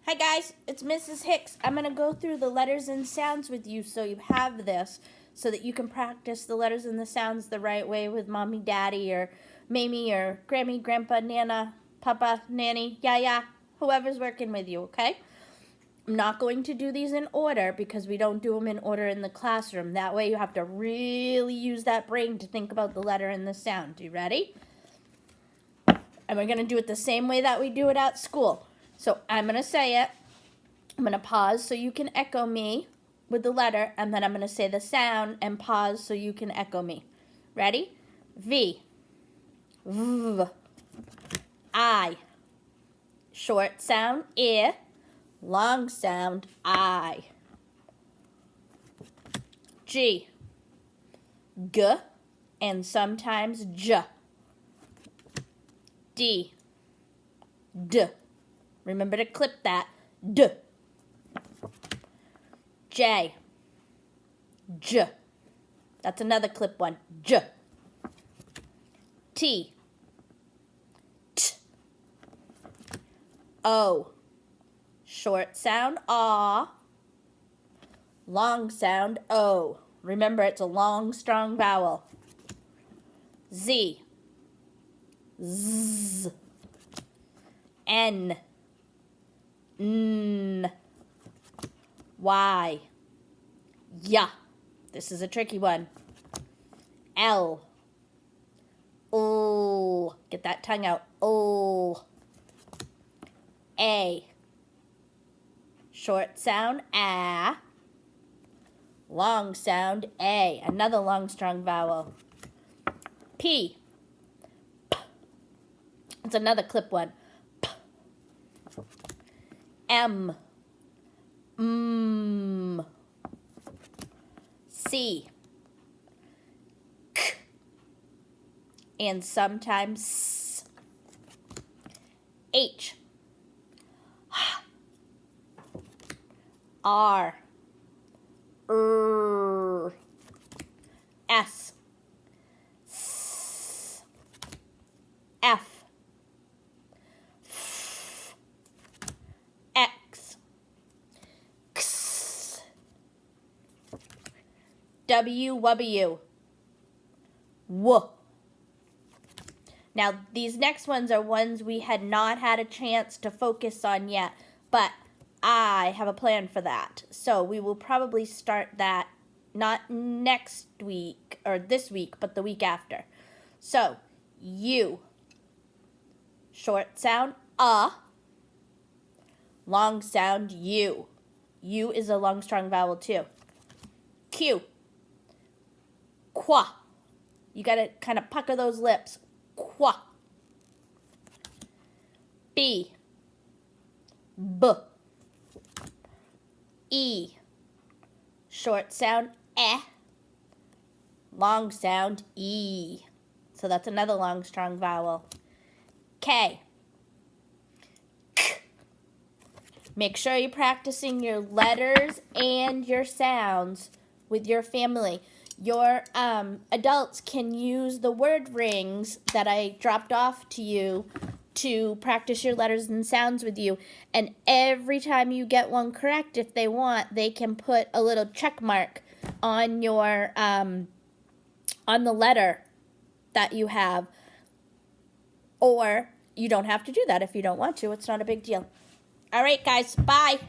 Hi guys, it's Mrs. Hicks. I'm going to go through the letters and sounds with you so you have this so that you can practice the letters and the sounds the right way with mommy, daddy, or Mamie, or Grammy, Grandpa, Nana, Papa, Nanny, Yaya, whoever's working with you, okay? I'm not going to do these in order because we don't do them in order in the classroom. That way you have to really use that brain to think about the letter and the sound. You ready? And we're going to do it the same way that we do it at school. So I'm going to say it. I'm going to pause so you can echo me with the letter, and then I'm going to say the sound and pause so you can echo me. Ready? V. V. I. Short sound, I. Long sound, I. G. G. And sometimes J. D. D. Remember to clip that. D. J. J. That's another clip one. J. T. T. O. Short sound, ah. Long sound, O. Remember, it's a long, strong vowel. Z. Z. N. N. Y. Ya. This is a tricky one. L. O. Get that tongue out. O. A. Short sound, A. Long sound, A. Another long, strong vowel. P. P. It's another clip one. P. M. M. C. K. And sometimes S. H. H. R. S. S. F. F. X. X. W. W. W. Now, these next ones are ones we had not had a chance to focus on yet, but I have a plan for that. So we will probably start that not next week or this week, but the week after. So, U. Short sound, long sound, U. U is a long, strong vowel too. Q. Qua. You gotta kind of pucker those lips. Qua. B. B. E. Short sound, eh. Long sound, E. So that's another long, strong vowel. K. K. Make sure you're practicing your letters and your sounds with your family. Your adults can use the word rings that I dropped off to you to practice your letters and sounds with you. And every time you get one correct, if they want, they can put a little check mark on your on the letter that you have. Or you don't have to do that if you don't want to. It's not a big deal. All right, guys. Bye.